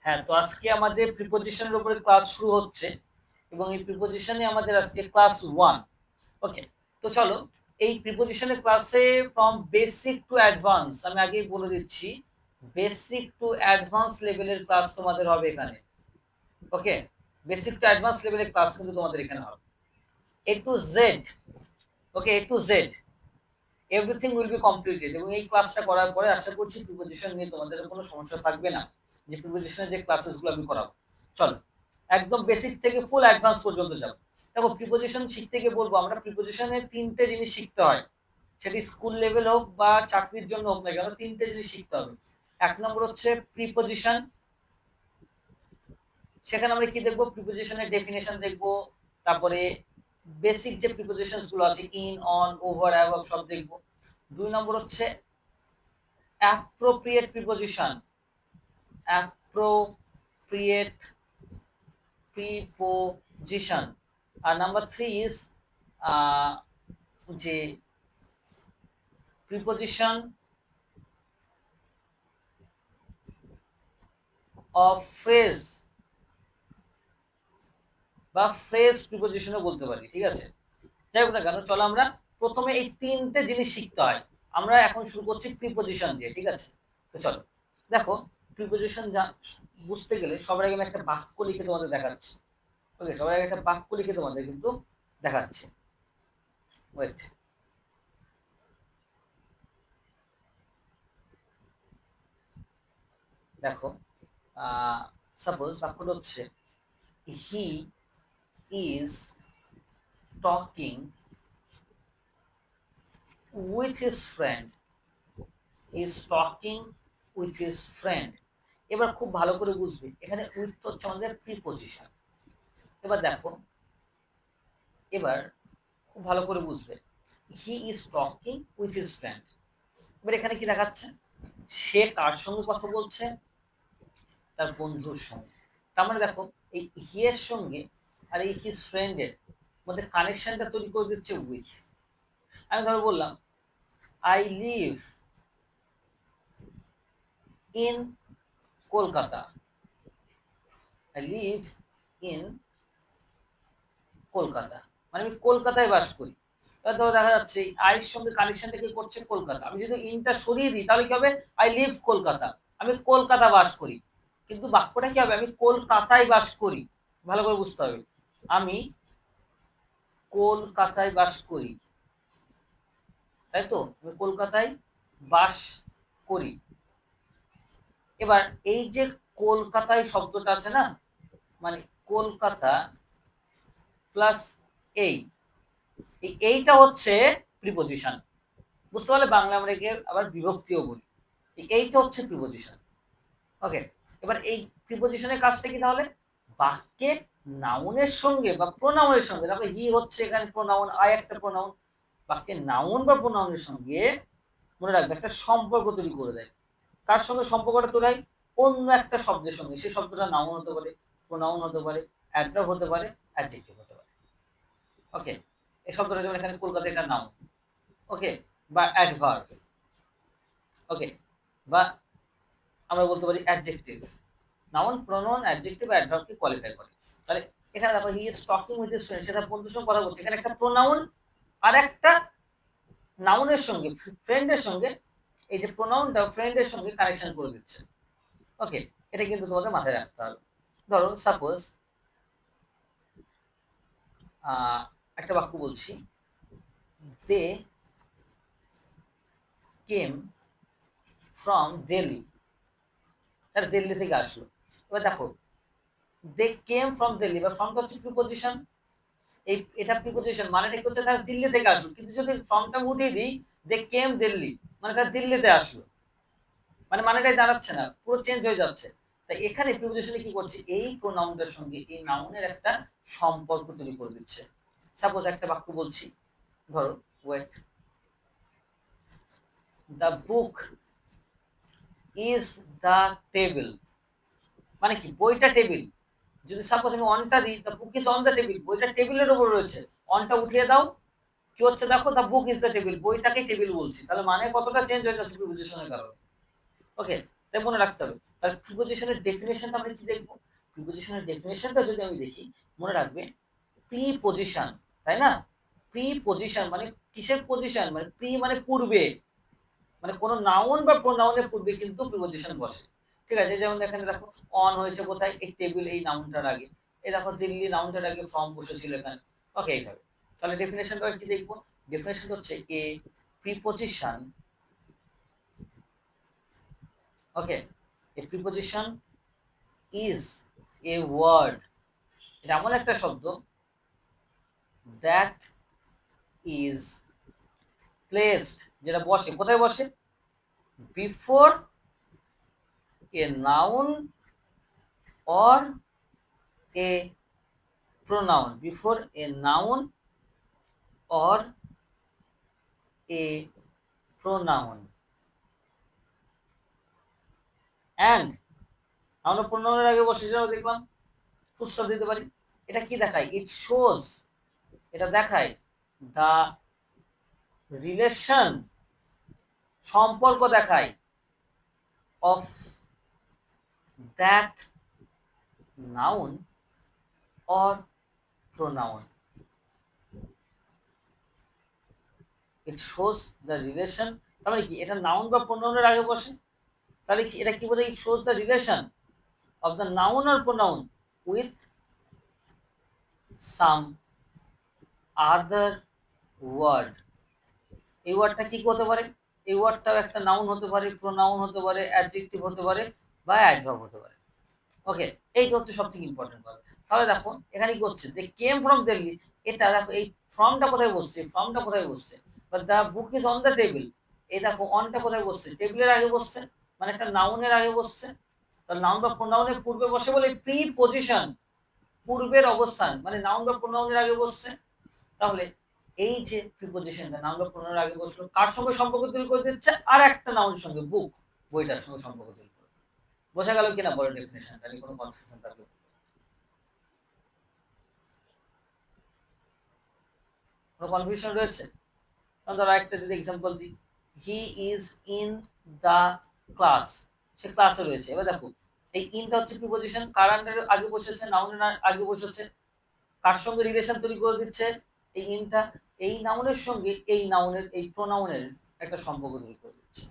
হ্যাঁ, তো আজকে আমাদের প্রিপোজিশনের উপরে ক্লাস শুরু হচ্ছে এবং এই প্রিপোজিশনে আমাদের আজকে ক্লাস 1। ওকে। তো চলো এই প্রিপোজিশনের ক্লাসে ফ্রম বেসিক টু অ্যাডভান্স আমি আগেই বলে দিচ্ছি, বেসিক টু অ্যাডভান্স লেভেলের ক্লাস তোমাদের হবে এখানে। ওকে, বেসিক টু অ্যাডভান্স লেভেলের ক্লাস কিন্তু তোমাদের এখানে হবে। A to Z, okay, A to Z everything will be completed এবং এই ক্লাসটা করার পরে আশা করছি প্রিপোজিশন নিয়ে তোমাদের কোনো সমস্যা থাকবে না, যে প্রিপোজিশনের যে ক্লাসেসগুলো আমি করাবো। চলো একদম বেসিক থেকে ফুল অ্যাডভান্স পর্যন্ত যাবো। দেখো প্রিপোজিশন শিখতে গিয়ে বলবো আমরা প্রিপোজিশনের 3টে জিনিস শিখতে হয়, সেটি স্কুল লেভেল হোক বা চাকরির জন্য হোক না কেন, 3টে জিনিস শিখতে হবে। 1 নম্বর হচ্ছে প্রিপোজিশন, সেখানে আমরা কি দেখবো, প্রিপোজিশনের ডেফিনেশন দেখবো, তারপরে বেসিক যে প্রিপোজিশনস গুলো আছে ইন, অন, ওভার, অ্যাবভ সব দেখবো। 2 নম্বর হচ্ছে appropriate preposition, appropriate preposition, আর নাম্বার 3 is যে preposition of phrase বা phrase preposition ও বলতে পারি, ঠিক আছে। যাই হোক না কেন, চলো আমরা প্রথমে এই 3টে জিনিস শিখতে হয়। আমরা এখন শুরু করছি প্রিপোজিশন দিয়ে, ঠিক আছে। তো চলো দেখো, প্রিপোজিশন বুঝতে গেলে সবার আগে আমি একটা বাক্য লিখে তোমাদের দেখাচ্ছি। ওকে, সবার আগে একটা বাক্য লিখে তোমাদের কিন্তু দেখাচ্ছি। ওয়েট, দেখো সাপোজ বাক্যটা হচ্ছে he is talking with his friend, is talking with his friend. এবার খুব ভালো করে বুঝবে, এখানে উইথ হচ্ছে আমাদের প্রিপোজিশন। এবার দেখো, এবার খুব ভালো করে বুঝবে, he is talking with his friend. এবার এখানে কি দেখাচ্ছে, সে কার সঙ্গে কথা বলছে, তার বন্ধুর সঙ্গে। তার মানে দেখো এই হি এর সঙ্গে আর এই হিজ ফ্রেন্ডের মধ্যে কানেকশনটা তৈরি করে দিচ্ছে উইথ। আমি ধরো বললাম I live in Kolkata, I live in Kolkata, মানে আমি কলকাতায় বাস করি। এবার ধরো দেখা যাচ্ছে আইয়ের সঙ্গে কানেকশনটা কি করছে, কলকাতা। আমি যদি ইনটা সরিয়ে দিই তাহলে কি হবে, আই লিভ কলকাতা, আমি কলকাতা বাস করি। কিন্তু বাক্যটা কি হবে, আমি কলকাতায় বাস করি। ভালো করে বুঝতে হবে, আমি কলকাতায় বাস করি, তাই তো, আমি কলকাতায় বাস করি। এবার এই যে কলকাতায় শব্দটা আছে না, মানে কলকাতা প্লাস এই, এইটা হচ্ছে প্রিপোজিশন। বুঝতে পারলে, বাংলা আমরা একে আবার বিভক্তিও বলি। এইটা হচ্ছে প্রিপোজিশন। ওকে, এবার এই প্রিপোজিশনের কাজটা কি তাহলে, বাক্যে নাউনের সঙ্গে বা প্রোনাউনের সঙ্গে, তারপরে হি হচ্ছে এখানে প্রোনাউন, আই একটা প্রোনাউন, বাক্যে নাউন বা প্রোনাউনের সঙ্গে মনে রাখবে একটা সম্পর্ক তৈরি করে দেয়। কার সঙ্গে সম্পর্কটা তৈরি হয়, অন্য একটা শব্দের সঙ্গে। সেই শব্দটা নাউন হতে পারে, প্রোনাউন হতে পারে, অ্যাডভার্ব হতে পারে, অ্যাডজেক্টিভ হতে পারে। ওকে, এই শব্দটা যেমন এখানে কলকাতা একটা নাউন, ওকে, বা অ্যাডভার্ব, ওকে, বা আমরা বলতে পারি অ্যাডজেক্টিভ। নাউন, প্রোনাউন, অ্যাডজেক্টিভ বা অ্যাডভার্বকে কোয়ালিফাই করে। তাহলে এখানে দেখো he is talking with his friend, সেটা বন্ধুর সঙ্গে কথা বলছে, এখানে একটা প্রোনাউন আর একটা নাউনের সঙ্গে, ফ্রেন্ডের সঙ্গে, এই যে প্রোনাউনটা ফ্রেন্ডের সঙ্গে কানেকশন করে দিচ্ছে। ওকে, এটা কিন্তু তোমাদের মাথায় রাখতে হবে। ধরো সাপোজ একটা বাক্য বলছি, দে কেম ফ্রম দিল্লি, তারা দিল্লি থেকে আসলো। এবার দেখো দে কেম ফ্রম দিল্লি, বা ফ্রমটা হচ্ছে প্রিপোজিশন, এই এটা প্রিপোজিশন মানেটা কি হচ্ছে, তারা দিল্লি থেকে আসলো। কিন্তু যদি ফ্রমটা উঠিয়ে দিই, দে কেম দিল্লি, মানে তারা দিল্লিতে আসলো, মানে মানেটাই দাঁড়াচ্ছে না, পুরো চেঞ্জ হয়ে যাচ্ছে। তাই এখানে প্রিপোজিশনে কি করছে, এই প্রোনাউনটার সঙ্গে এই নাউনের একটা সম্পর্ক তৈরি করে দিচ্ছে। সাপোজ একটা বাক্য বলছি, ধরো wait, the book is the table, মানে কি বইটা টেবিল। যদি সাপোজ আমি অনটা দিই, the book is on the table, বইটা টেবিলের উপর রয়েছে। অনটা উঠিয়ে দাও, কি হচ্ছে দেখো, the book is the table, বইটাকে টেবিল বলছি। তাহলে মানে কতটা চেঞ্জ হয়ে যাচ্ছে প্রিপোজিশনের কারণে। ওকে, তাই মনে রাখতে হবে। তাহলে প্রিপোজিশনের ডেফিনেশনটা আমরা কি দেখব? প্রিপোজিশনের ডেফিনেশনটা যদি আমি দেখি, মনে রাখবে প্রিপোজিশন, তাই না? প্রিপোজিশন মানে কিসের পজিশন? মানে প্রি মানে পূর্বে, মানে কোনো নাউন বা প্রোনাউনের পূর্বে কিন্তু প্রিপোজিশন বসে। ঠিক আছে? যেমন এখানে দেখো অন হয়েছে কোথায়? এই টেবিল এই নাউনটার আগে। এই দেখো দিল্লি নাউনটার আগে ফ্রম বসেছিল এখানে। ওকে এইভাবে। তাহলে ডেফিনিশনটা কি দেখব? ডেফিনিশন হচ্ছে a preposition, okay, a preposition is a word, এটা এমন একটা শব্দ দ্যাট ইজ প্লেসড, যেটা বসে কোথায় বসে? Before a noun or a pronoun, before a noun or a pronoun, and আমরা প্রোনাউনের আগে বসে যাও দেখলাম ফুল স্টপ দিতে পারি। এটা কি দেখায়? ইট শোজ, এটা দেখায় দা রিলেশন, সম্পর্ক দেখায় of that noun or pronoun. It shows the relation, তার মানে কি এটা নাউন বা প্রোনাউনের আগে বসে, তাহলে কি এটা কি বোঝায়? It shows the relation of the noun or pronoun with some other word. এই ওয়ার্ডটা কি হতে পারে? এই ওয়ার্ডটাও একটা নাউন হতে পারে, প্রোনাউন হতে পারে, অ্যাডজেক্টিভ হতে পারে বা অ্যাডভার্ব হতে পারে। ওকে, এইটা হচ্ছে সবথেকে ইম্পর্টেন্ট কথা। তাহলে দেখো এখানে কি হচ্ছে? দে কেম ফ্রম দিল্লি, এটা দেখো এই ফ্রমটা কোথায় বসছে? ফ্রমটা কোথায় বসছে? But the book is on the table, এই দেখো অনটা কোথায় বসছে? টেবিলের আগে বসছে, মানে একটা নাউনের আগে বসছে। তাহলে নাউন বা প্রোনাউনের পূর্বে বসে বলে প্রি পজিশন, পূর্বের অবস্থান, মানে নাউন বা প্রোনাউনের আগে বসছে। তাহলে এই যে প্রিপোজিশনটা নাউন বা প্রোনাউনের আগে বসলো, কার সঙ্গে সম্পর্ক তৈরি করে দিচ্ছে? আর একটা নাউনের সঙ্গে, বুক, বইটার সঙ্গে সম্পর্ক তৈরি করে। বোঝা গেল কিনা বড় ডেফিনেশনটা? নিয়ে কোনো কনফিউশন থাকবে? কোনো কনফিউশন রয়েছে? ধরো একটা যদি এক্সাম্পল দিই, he is in the class, সে ক্লাসে রয়েছে। এবার দেখো এই ইনটা হচ্ছে প্রিপোজিশন, কার আগে বসেছে? নাউনের আগে বসেছে। কার সঙ্গে রিলেশন তৈরি করে দিচ্ছে? এই ইনটা এই নাউনের সঙ্গে এই নাউনের এই প্রোনাউনের একটা সম্পর্ক তৈরি করে দিচ্ছে।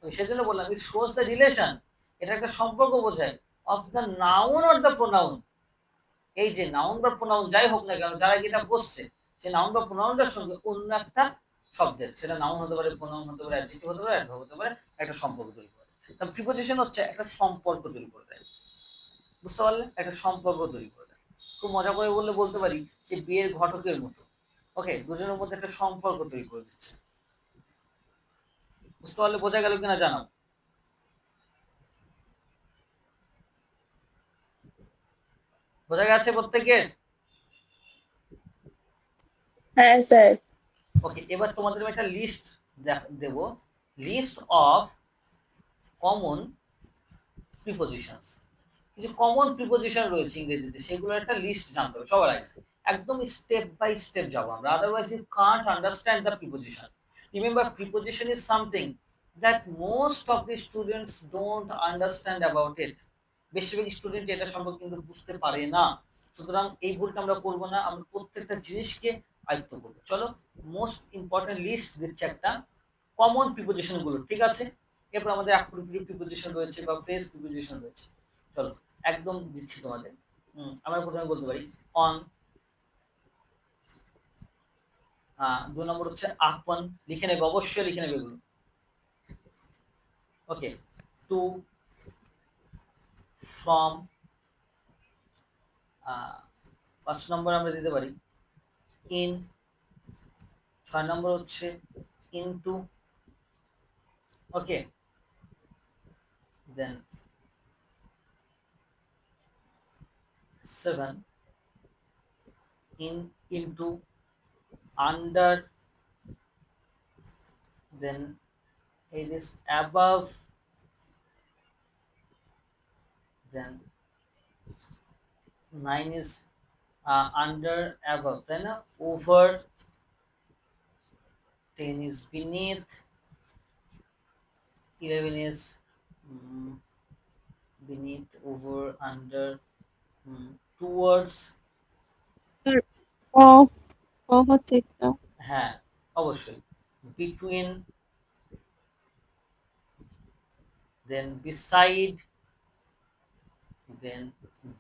সেজন্য বললাম ইট শোজ দ্য রিলেশন, এটা একটা সম্পর্ক বোঝায় of the noun or the pronoun. এই যে নাউন বা প্রোনাউন যাই হোক না কেন, যারা যেটা বসছে সে নাউন বা প্রোনাউনটার সঙ্গে অন্য একটা শব্দের, সেটা নাউন হতে পারে, প্রোনাউন হতে পারে, অ্যাডজেক্টিভ হতে পারে, অ্যাডভার্ব হতে পারে, একটা সম্পর্ক তৈরি করে। কারণ প্রিপোজিশন হচ্ছে একটা সম্পর্ক তৈরি করে দেয়। বুঝতে পারলে? একটা সম্পর্ক তৈরি করে দেয়। খুব মজা করে বললে বলতে পারি যে বিয়ের ঘটকের মতো। ওকে, দুজনের মধ্যে একটা সম্পর্ক তৈরি করে দিচ্ছে। বুঝতে পারলে? বোঝা গেল কিনা জানাও। বোঝা গেছে প্রত্যেকের? হ্যাঁ স্যার। ওকে, এবার তোমাদের আমি একটা লিস্ট দেব, লিস্ট অফ কমন প্রিপোজিশনস। কিছু কমন প্রিপোজিশন রয়েছে ইংরেজিতে, সেগুলোর একটা লিস্ট জানতে হবে সবার আগে। একদম স্টেপ বাই স্টেপ যাবো আমরা, otherwise you can't understand the preposition. Remember, preposition is something that most of the students don't understand about ইট। বেশিরভাগ স্টুডেন্ট এটা সম্পর্কে কিন্তু বুঝতে পারে না। সুতরাং এই ভুলটা আমরা করবো না, আমরা প্রত্যেকটা জিনিসকে আয়ত্ত করবো। চলো মোস্ট ইম্পর্টেন্ট লিস্ট দিচ্ছে একটা, কমন প্রিপোজিশন গুলো, ঠিক আছে? এরপর আমাদের অ্যাপ্রোপ্রিয়েট প্রিপোজিশন রয়েছে বা ফ্রেজ প্রিপোজিশন রয়েছে। চলো একদম দিচ্ছি তোমাদের। আমরা প্রথমে বলতে পারি অন, 2 নম্বর হচ্ছে আপন, লিখে নেবে, অবশ্যই লিখে নেবে এগুলো। ওকে, টু, ফ্রম, 5 নম্বর আমরা দিতে পারি ইন, 6 নম্বর হচ্ছে into. Okay, then 7 into, under, then it is above, then 9 is under, above, তাই না? Over, 10 is beneath, 11 is beneath, over, under, towards, of of হচ্ছে একটা হ্যাঁ অবশ্যই, between, then beside, then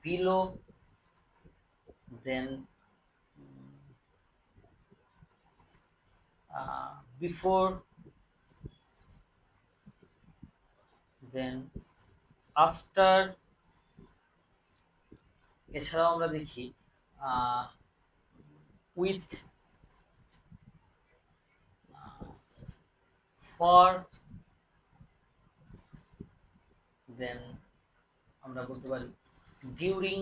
below, then before, then after। এছাড়াও আমরা দেখি with, for, then আমরা বলতে পারি during,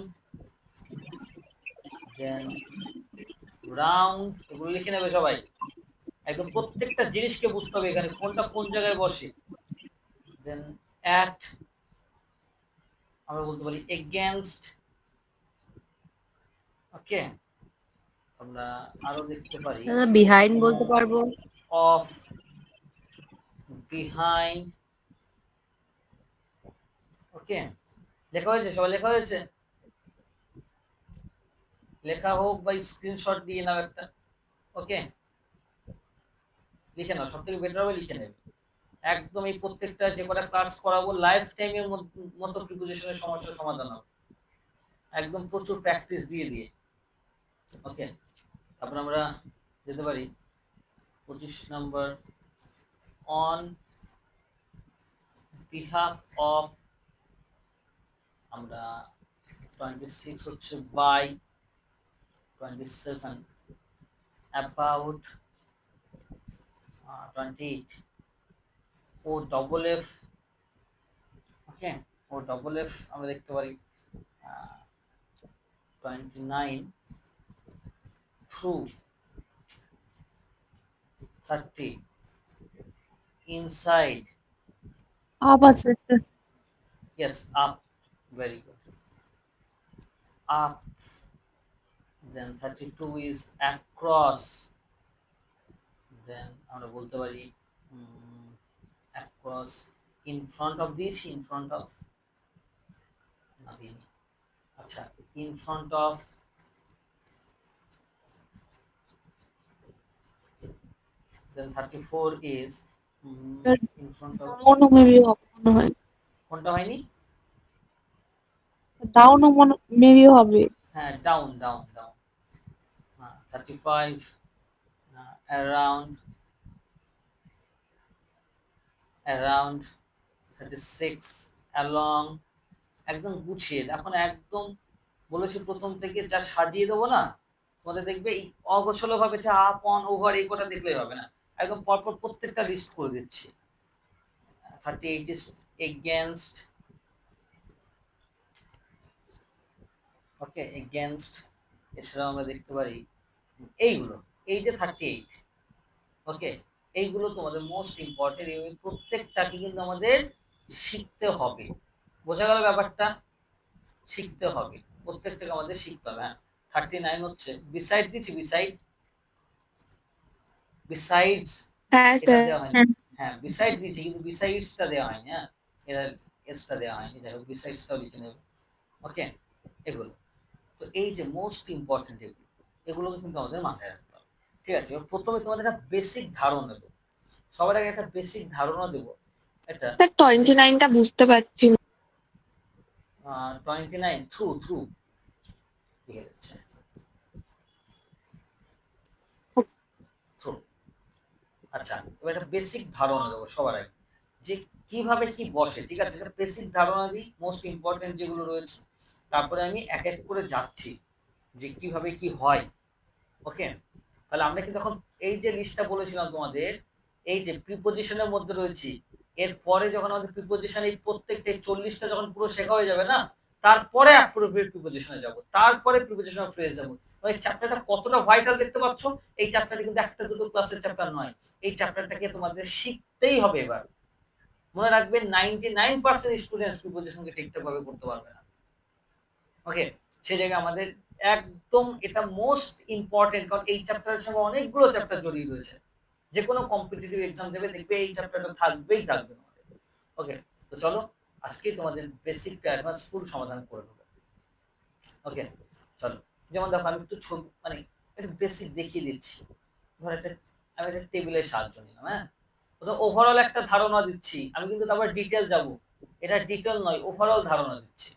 then round। এগুলো লিখে নেবে সবাই, একদম প্রত্যেকটা জিনিসকে বুঝতে হবে এখানে কোনটা কোন জায়গায় বসে। দেন at, আমরা বলতে পারি against। ওকে, আমরা আরো দেখতে পারি বিহাইন্ড বলতে পারবো। of, behind। ওকে, লেখা হয়েছে? সবাই লেখা হয়েছে? লেখা হোক বা স্ক্রিনশট দিয়ে নাও একটা। ওকে, লিখে নাও, সব থেকে বেটার হবে লিখে নেবে। একদম এই প্রত্যেকটা যে কটা ক্লাস করাবো লাইফ টাইমের মতো প্রিপোজিশনের সমস্যার সমাধান হবে, একদম প্রচুর প্র্যাকটিস দিয়ে দিয়ে। ওকে, তারপর আমরা যেতে পারি 25 নম্বর, অন বিহাফ অফ। আমরা 26 হচ্ছে by, 27 about, 28 O double F. Okay, O double F আমরা দেখতে পারি 29 থ্রু, 30 ইনসাইড। আপ আছে একটা Yes, up, very good, up। Then 32 is across, then আমরা বলতে পারি across, in front of this, in front of, আচ্ছা in front of, then 34 is in front of, ডাউনও মেবি হবে মনে হয়, কোনটা হয়নি? ডাউনও মেবি হবে। হ্যাঁ, down down down. 35 around, around, 36 along। একদম গুছিয়ে, এখন একদম বলেছি প্রথম থেকে যা সাজিয়ে দেবো না, তোমাদের দেখবে এই অগোছালো ভাবে যে আপ, অন, ওভার এই কটা দেখলেই হবে না, একদম পরপর প্রত্যেকটা লিস্ট করে দিচ্ছি। 38 is against, ওকে against। এছাড়াও আমরা দেখতে পারি এইগুলো, এই যে 38, ওকে, এইগুলো তোমাদের মোস্ট ইম্পর্টেন্ট, এই প্রত্যেকটাকে কিন্তু আমাদের শিখতে হবে। বোঝা গেল ব্যাপারটা? শিখতে হবে, প্রত্যেকটাকে আমাদের শিখতে হবে। হ্যাঁ, 39 হচ্ছে বিসাইড দিচ্ছি, বিসাইড, বিসাইডস হ্যাঁ এটা স্যার। দেওয়া হয়নি। হ্যাঁ, বিসাইড দিচ্ছি কিন্তু বিসাইডসটা দেওয়া হয়নি। হ্যাঁ, এটা এসটা দেওয়া হয়নি, যাই হোক বিসাইডসটাও লিখে নেবে। ওকে, এগুলো তো এই যে মোস্ট ইম্পর্টেন্ট এগুলো, এগুলোকে কিন্তু আমাদের মাথায় রাখতে হবে। ঠিক আছে, এবার প্রথমে তোমাদের একটা বেসিক ধারণা দেবো, সবার আগে একটা বেসিক ধারণা দেবো। এটা স্যার 29টা বুঝতে পারছি না। 29 থ্রু, থ্রু লিখে দিচ্ছে, থ্রু। আচ্ছা, এবার একটা বেসিক ধারণা দেবো সবার আগে, যে কিভাবে কি বসে। ঠিক আছে, একটা বেসিক ধারণা দিই, মোস্ট ইম্পর্টেন্ট যেগুলো রয়েছে, তারপরে আমি এক এক করে যাচ্ছি যে কিভাবে কি হয়। ওকে, তাহলে আমরা কিন্তু এখন এই যে লিস্টটা বলেছিলাম তোমাদের, এই যে প্রিপোজিশনের মধ্যে রয়েছি, এরপরে যখন আমাদের প্রিপোজিশন এই প্রত্যেকটা 40টা যখন পুরো শেখা হয়ে যাবে না, তারপরে অ্যাপ্রোপ্রিয়েট প্রিপোজিশনে যাব, তারপরে প্রিপোজিশন ফ্রেজ যাব। এই চ্যাপ্টারটা কতটা ভাইটাল দেখতে পাচ্ছ, এই চ্যাপ্টারটা কিন্তু একটা দুটো ক্লাসের চ্যাপ্টার নয়, এই চ্যাপ্টারটাকে তোমাদের শিখতেই হবে। এবার মনে রাখবেন 99% স্টুডেন্টস প্রিপোজিশনকে ঠিকঠাক ভাবে করতে পারবে না। ওকে, সেই জায়গায় আমাদের একদম এটা মোস্ট ইম্পর্টেন্ট, কারণ এই চ্যাপ্টারের সঙ্গে অনেকগুলো চ্যাপ্টার জড়িয়ে রয়েছে। যে কোনো কম্পিটিটিভ এক্সাম দেবে দেখবে এই চ্যাপ্টারটা থাকবেই থাকবে। ওকে, তো চলো আজকে তোমাদের বেসিক টু অ্যাডভান্স ফুল সমাধান করে দেবো। ওকে, চলো। যেমন দেখো আমি একটু ছবি মানে একটা বেসিক দেখিয়ে দিচ্ছি। ধর আমি একটা টেবিলের সাহায্য নিলাম, হ্যাঁ, ওভারঅল একটা ধারণা দিচ্ছি, আমি কিন্তু তারপর ডিটেল যাব, এটা ডিটেল নয়, ওভারঅল ধারণা দিচ্ছি।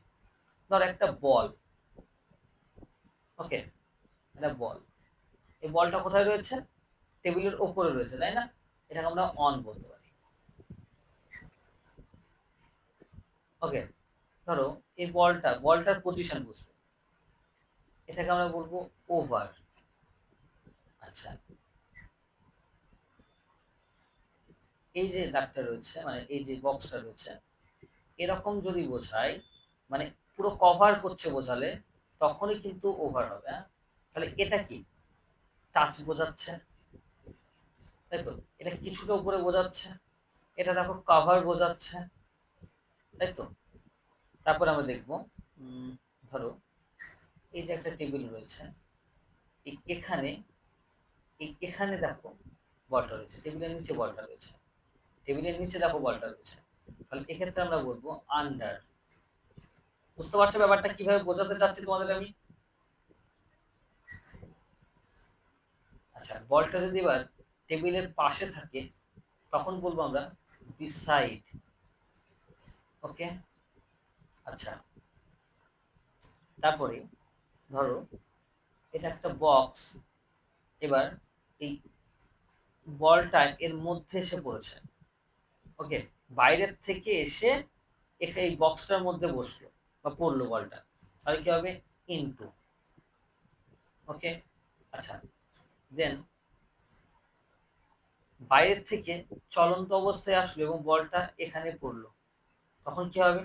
ধর একটা বল, ওকে, এটা বল, এই বলটা কোথায় রয়েছে? টেবিলের ওপরে রয়েছে, তাই না? এটাকে আমরা অন বলতে পারি। ওকে, ধরো এই বলটার পজিশন বুঝবো, এটাকে আমরা বলবো ওভার। আচ্ছা, এই যে দাগটা রয়েছে মানে এই যে বক্সটা রয়েছে, এরকম যদি বোঝায় মানে পুরো কভার করছে বোঝালে তখনই কিন্তু ওভার হবে। হ্যাঁ, তাহলে এটা কি? টাচ বোঝাচ্ছে, তাই তো? এটা কিছুটা উপরে বোঝাচ্ছে, এটা দেখো কভার বোঝাচ্ছে, তাই তো? তারপর আমরা দেখবো ধরো এই যে একটা টেবিল রয়েছে, এখানে এখানে দেখো বলটা রয়েছে, টেবিলের নিচে বলটা রয়েছে, টেবিলের নিচে দেখো বলটা রয়েছে, তাহলে এক্ষেত্রে আমরা বলবো আন্ডার। বুঝতে পারছো ব্যাপারটা কিভাবে বোঝাতে চাচ্ছি তোমাদের আমি? আচ্ছা, বলটা যদি এবার টেবিলের পাশে থাকে তখন বলবো আমরা বিসাইড। ওকে, আচ্ছা, তারপরে ধরো এটা একটা বক্স, এবার এই বলটা এর মধ্যে এসে পড়েছে, ওকে, বাইরের থেকে এসে এই বক্সটার মধ্যে বসলো বা পড়লো বলটা, তাহলে কি হবে? ইনটু। ওকে, আচ্ছা, দেন বাইরের থেকে চলন্ত অবস্থায় আসলো এবং বলটা এখানে পড়লো, তখন কি হবে?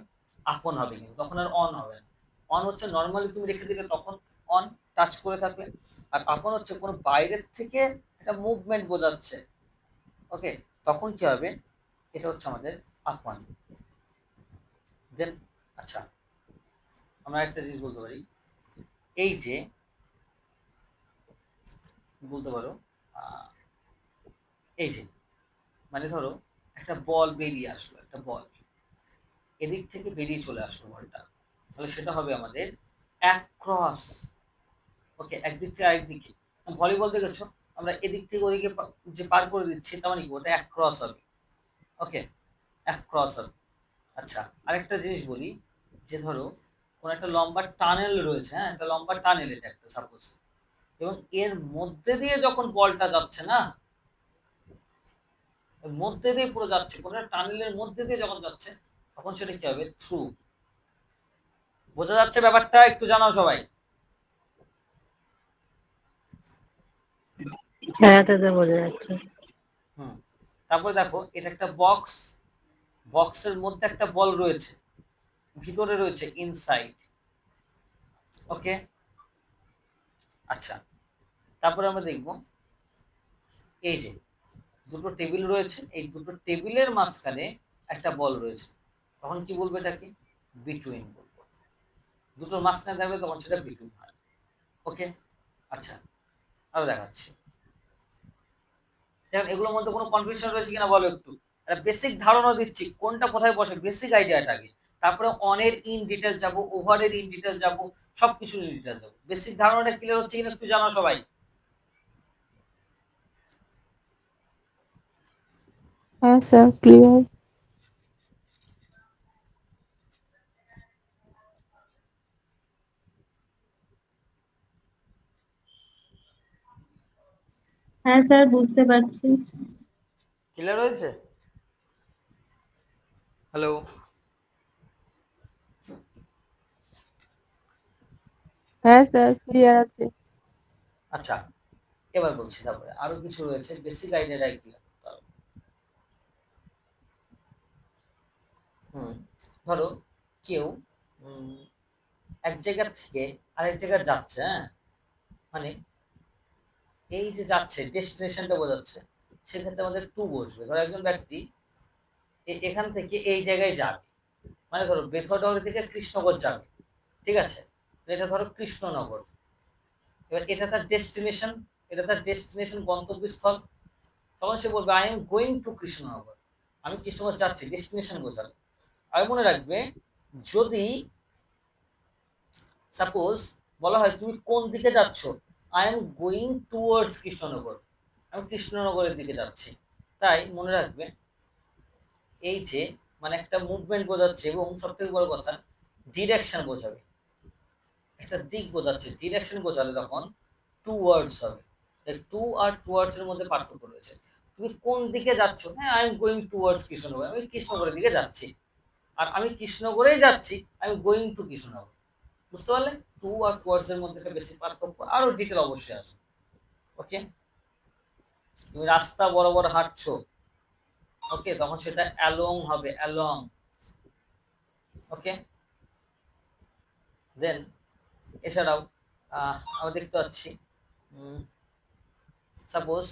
আপন হবে, কিন্তু তখন আর অন হবে না। অন হচ্ছে নর্মালি তুমি রেখে দিলে তখন অন, টাচ করে থাকলে। আর আপন হচ্ছে কোনো বাইরের থেকে একটা মুভমেন্ট বোঝাচ্ছে, ওকে, তখন কি হবে? এটা হচ্ছে আমাদের আপন। দেন আচ্ছা, আমরা একটা জিনিস বলতে পারি, এই যে বলতে পারো এই যে মানে ধরো একটা বল বেরিয়ে আসলো, একটা বল এদিক থেকে বেরিয়ে চলে আসলো বলটা, তাহলে সেটা হবে আমাদের অ্যাক্রস। ওকে, একদিক থেকে আরেকদিকে। ভলিবল দেখেছো, আমরা এদিক থেকে ওদিকে যে পার করে দিচ্ছি, তার মানে কি ওটা অ্যাক্রস হবে। ওকে, অ্যাক্রস হবে। আচ্ছা, আরেকটা জিনিস বলি, যে ধরো কোন একটা লম্বা টানেল রয়েছে, হ্যাঁ, একটা লম্বা টানেল, এটা একটা সাপোজ, এবং এর মধ্যে দিয়ে যখন বলটা যাচ্ছে না, এর মধ্যে দিয়ে পুরো যাচ্ছে, কোন একটা টানেলের মধ্যে দিয়ে যখন যাচ্ছে তখন সেটা কি হবে? থ্রু। বোঝা যাচ্ছে ব্যাপারটা? একটু জানাও সবাই। হ্যাঁ দাদা বোঝা যাচ্ছে। হুম, তারপরে দেখো এটা একটা বক্স, বক্সের মধ্যে একটা বল রয়েছে, ভিতরে রয়েছে ইনসাইড। ওকে, আচ্ছা, তারপরে আমরা দেখব এই যে দুটো টেবিল রয়েছে, এই দুটো টেবিলের মাঝখানে একটা বল রয়েছে, তখন কি বলবো? এটাকে বিটুইন বলবো। দুটোর মাঝখানে থাকবে তখন সেটা বিটুইন হয়। ওকে, আচ্ছা, আরো দেখাচ্ছি। দেখুন এগুলোর মধ্যে কোনো কনফিউশন রয়েছে কিনা বলো একটু। একটা বেসিক ধারণা দিচ্ছি কোনটা কোথায় বসে, বেসিক আইডিয়াটা আগে, তারপরে অনের ইন ডিটেল যাব, ওভারের ইন ডিটেল যাব, সবকিছু ইন ডিটেল যাব। বেসিক ধারণাটা ক্লিয়ার হচ্ছে কিনা একটু জানাও সবাই। হ্যাঁ স্যার, ক্লিয়ার। হ্যাঁ স্যার বুঝতে পারছি। ক্লিয়ার হয়েছে? হ্যালো? হ্যাঁ স্যার, ক্লিয়ার আছে। আচ্ছা, এবার বলছি, তারপরে আরো কিছু রয়েছে বেসিক আইডিয়াটা ক্লিয়ার করতে হবে। ধরো কেউ এক জায়গা থেকে আরেক জায়গায় যাচ্ছে, হ্যাঁ, মানে এই যে যাচ্ছে ডেস্টিনেশনটা বোঝাচ্ছে, সেক্ষেত্রে আমাদের টু বসবে। ধরো একজন ব্যক্তি এখান থেকে এই জায়গায় যাবে, মানে ধরো বেথরডাউরি থেকে কৃষ্ণনগর যাবে, ঠিক আছে? এটা ধরো কৃষ্ণনগর, এবার এটা তার ডেস্টিনেশন, এটা তার ডেস্টিনেশন গন্তব্যস্থল, তখন সে বলবে I am going to Krishnanagar, আমি কৃষ্ণনগর যাচ্ছি, ডেস্টিনেশন বোঝালো। আর মনে রাখবে যদি সাপোজ বলা হয় তুমি কোন দিকে যাচ্ছ, I am going towards Krishnanagar, আমি কৃষ্ণনগরের দিকে যাচ্ছি। তাই মনে রাখবে এই যে মানে একটা মুভমেন্ট বোঝাচ্ছে এবং সবথেকে বড় কথা ডিরেকশন বোঝাবে, একটা দিক বোঝাচ্ছে, ডিরেকশন বোঝালে তখন টুয়ার্ডস হবে। টু আর টুয়ার্ডস এর মধ্যে পার্থক্য রয়েছে। তুমি কোন দিকে যাচ্ছ, হ্যাঁ I am going towards Krishnanagar, আমি কৃষ্ণনগরের দিকে যাচ্ছি। আর আমি কৃষ্ণনগরেই যাচ্ছি, আমি গোয়িং টু কৃষ্ণনগর। বুঝতে পারলে টু আর টুয়ার্ডস এর মধ্যে একটা বেশি পার্থক্য, আরো ডিটেল অবশ্যই আসবে। ওকে, তুমি রাস্তা বরাবর হাঁটছো, ওকে, তখন সেটা অ্যালং হবে, অ্যালং। ওকে, দেন এছাড়াও আমরা দেখতে পাচ্ছি সাপোজ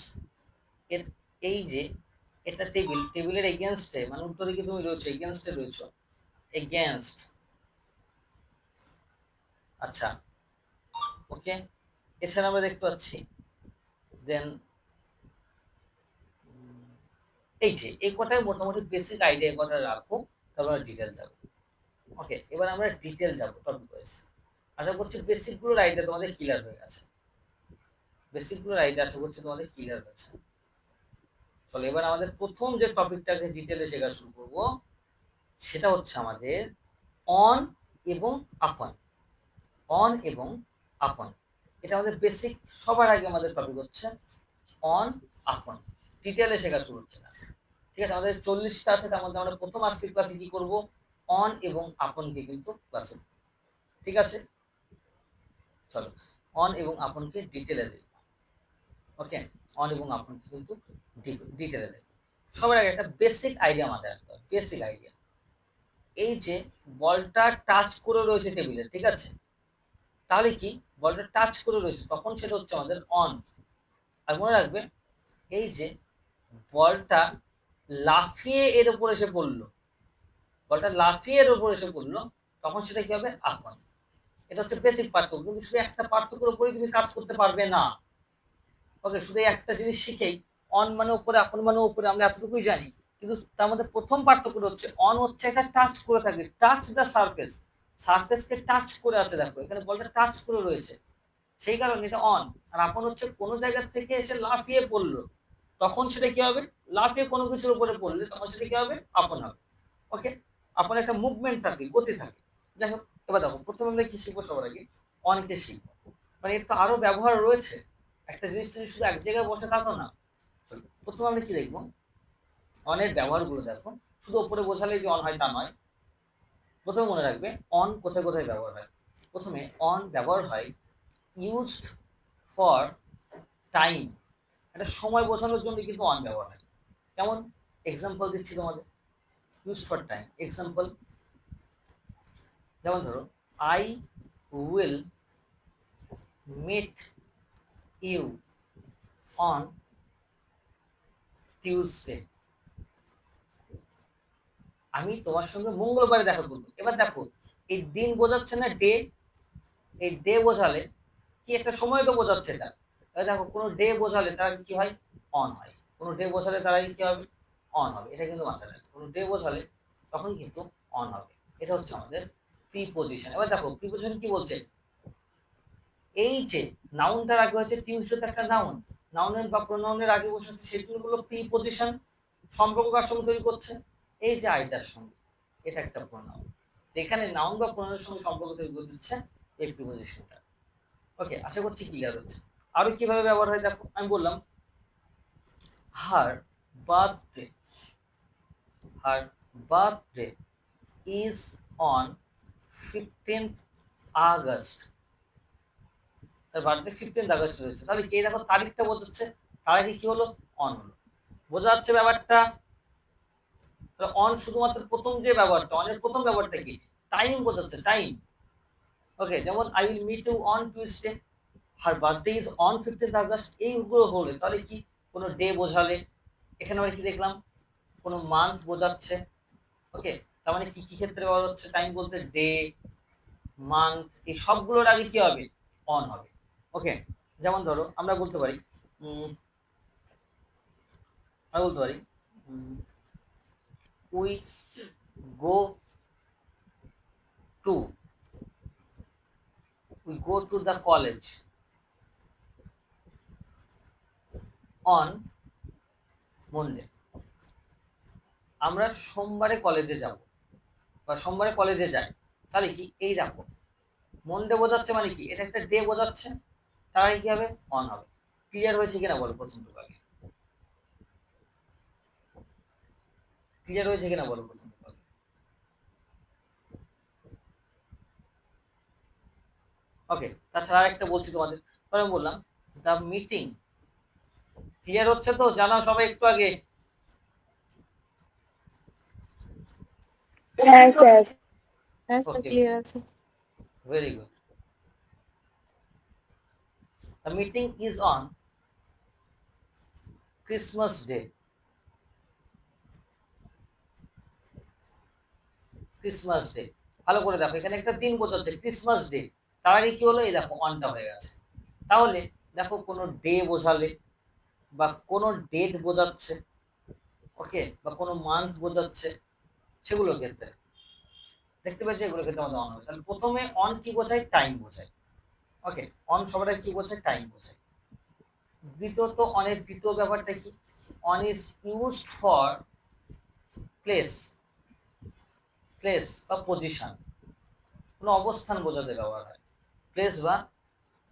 এর এই যে এটা টেবিল, টেবিলের এগেনস্টে মানে উল্টো দিকে তুমি রয়েছো, এগেনস্টে রয়েছো, এগেনস্ট। আচ্ছা, ওকে, এছাড়া আমরা দেখতে পাচ্ছি দেন এই যে এই কটাই মোটামুটি বেসিক আইডিয়া কটা রাখো, তারপর ডিটেল যাব। ওকে, এবার আমরা ডিটেল যাব টপিক ওয়াইজ। আশা করছি বেসিক গুলোর আইডিয়া তোমাদের ক্লিয়ার হয়ে গেছে, বেসিক গুলোর আইডিয়া আশা করছি তোমাদের ক্লিয়ার হয়েছে। চলো এবার আমাদের প্রথম যে টপিকটাকে ডিটেলে শেখা শুরু করব সেটা হচ্ছে আমাদের অন এবং আপন। অন এবং আপন, এটা আমাদের বেসিক। সবার আগে আমাদের টপিক হচ্ছে অন আপন, ডিটেলে শেখা শুরু হচ্ছে না। ঠিক আছে, আমাদের 40টা আছে, তার মধ্যে আমরা প্রথম আজকের ক্লাসে কি করব, অন এবং আপনকে কিন্তু ক্লাসে। ঠিক আছে, চলো অন এবং আপনকে ডিটেলে দেখব। ওকে, অন এবং আপনকে কিন্তু ডিটেলে দেখব। সবার আগে একটা বেসিক আইডিয়া মাথায় রাখতে হবে, বেসিক আইডিয়া। এই যে বলটা টাচ করে রয়েছে টেবিলে, ঠিক আছে, তাহলে কি বলটা টাচ করে রয়েছে তখন সেটা হচ্ছে আমাদের অন। আর মনে রাখবে এই যে বলটা লাফিয়ে এর উপর এসে পড়লো, বলটা লাফিয়ে এর উপর এসে পড়লো, তখন সেটা কি হবে, আপন। এটা হচ্ছে বেসিক পার্থক্য, কিন্তু শুধু একটা পার্থক্যের উপরেই তুমি কাজ করতে পারবে না। ওকে, শুধু একটা জিনিস শিখেই অন মানে উপরে, আপন মানে উপরে, আমরা এতটুকুই জানি, কিন্তু তার মধ্যে প্রথম পার্থক্য হচ্ছে অন হচ্ছে একটা টাচ করে থাকে, টাচ দ্য সারফেস, সারফেসকে টাচ করে আছে, দেখো এখানে বলটা টাচ করে রয়েছে, সেই কারণে এটা অন। আর আপন হচ্ছে কোনো জায়গা থেকে এসে লাফিয়ে পড়লো, তখন সেটা কি হবে, লাফিয়ে কোনো কিছুর উপরে পড়লে তখন সেটা কি হবে, আপন হবে। ওকে, আপন একটা মুভমেন্ট থাকে, গতি থাকে। যাই হোক, এবার দেখো প্রথমে আমরা কি শিখবো, সবার আগে অনকে শিখবো, মানে এর তো আরো ব্যবহার রয়েছে, একটা জিনিস যদি শুধু এক জায়গায় বসে থাকো না। প্রথমে আমরা কি দেখবো, অনের ব্যবহারগুলো দেখো, শুধু উপরে বোঝালেই যে অন হয় তা নয়। প্রথমে মনে রাখবে অন কোথায় কোথায় ব্যবহার হয়। প্রথমে অন ব্যবহার হয় ইউজড ফর টাইম, একটা সময় বোঝানোর জন্য কিন্তু অন ব্যবহার হয়। কেমন, এক্সাম্পল দিচ্ছি তোমাদের, ইউজ ফর টাইম এক্সাম্পল, যেমন ধরো I will meet you on Tuesday, আমি তোমার সঙ্গে মঙ্গলবারে দেখা করবো। এবার দেখো এই দিন বোঝাচ্ছে না ডে, এই ডে বোঝালে কি একটা সময় তো বোঝাচ্ছে এটা। এবার দেখো কোনো ডে বোঝালে তার কি হয়, অন হয়, কোনো ডে বোঝালে তারা কি হবে, অন হবে। এটা কিন্তু মাথায় রাখবে, কোনো ডে বোঝালে তখন কিন্তু অন হবে। এটা হচ্ছে আমাদের প্রিপজিশন। এবার দেখো প্রিপজিশন কি বলছে, এই যে নাউনটার আগে হচ্ছে টিউসডে, একটা নাউন, নাউনের বা প্রোনাউনের আগে বসে সেগুলো হলো প্রিপজিশন। সম্পর্ক কার সঙ্গে তৈরি করছে, এই যে আইটার সঙ্গে, এটা একটা প্রোনাউন। এখানে নাউন বা প্রোনাউনের সঙ্গে সম্পর্ক তৈরি করে দিচ্ছে এই প্রিপজিশনটা। ওকে, আশা করছি ক্লিয়ার হচ্ছে। আরো কিভাবে ব্যবহার হয় দেখো, আমি বললাম হার birthday, her birthday is on 15th August, তার বার্থডে 15th আগস্ট রয়েছে, তাহলে কে দেখো তারিখটা বোঝাচ্ছে, তার আগে কি হলো, অন হলো, বোঝা যাচ্ছে ব্যাপারটা। অন শুধুমাত্র প্রথম যে ব্যবহারটা, অনের প্রথম ব্যবহারটা কি, টাইম বোঝাচ্ছে, টাইম। ওকে, যেমন I will meet you on Tuesday, her birthday is on 15th August, এইগুলো হলে তাহলে কি কোনো ডে বোঝালে, এখানে আমরা কি দেখলাম, কোনো মান্থ বোঝাচ্ছে। ওকে, তার মানে কি কি ক্ষেত্রে ব্যবহার হচ্ছে, টাইম বলতে ডে, মান্থ, এই সবগুলোর আগে কি হবে, অন হবে। ওকে, যেমন ধরো আমরা বলতে পারি we go to we go to the college on Monday. আমরা সোমবারে কলেজে যাব বা সোমবারে কলেজে যাই, তাহলে কি এই দেখো মনডে বোঝাচ্ছে মানে কি এটা একটা ডে বোঝাচ্ছে, তার আগে কি হবে অন হবে। ক্লিয়ার হয়েছে কিনা বলো প্রথম টুকু আগে, ক্লিয়ার হয়েছে কিনা বলো প্রথম টুকু আগে। ওকে, তাছাড়া আরেকটা বলছি তোমাদের, আমি বললাম দ্য মিটিং, ক্লিয়ার হচ্ছে তো, জানাও সবাই একটু আগে। হ্যাঁ স্যার। হ্যাঁ স্যার Okay, ক্লিয়ার আছে। very good. The meeting is on Christmas Day. Christmas day, ভালো করে দেখো এখানে একটা দিন বোঝাচ্ছে ক্রিসমাস ডে, তার আগে কি হলো এই দেখো অনটা হয়ে গেছে। তাহলে দেখো কোনো ডে বোঝালে বা কোনো ডেট বোঝাচ্ছে, ওকে, বা কোনো মান্থ বোঝাচ্ছে, সেগুলোর ক্ষেত্রে দেখতে পাচ্ছি এগুলোর ক্ষেত্রে আমাদের অন হবে। তাহলে প্রথমে অন কি বোঝায়, টাইম বোঝায়। ওকে, অন সবাই কি বোঝায়, টাইম বোঝায়। দ্বিতীয়ত অনের দ্বিতীয় ব্যাপারটা কি, on is used for place, place বা পজিশন, কোনো অবস্থান বোঝাতে ব্যবহার হয়। প্লেস বা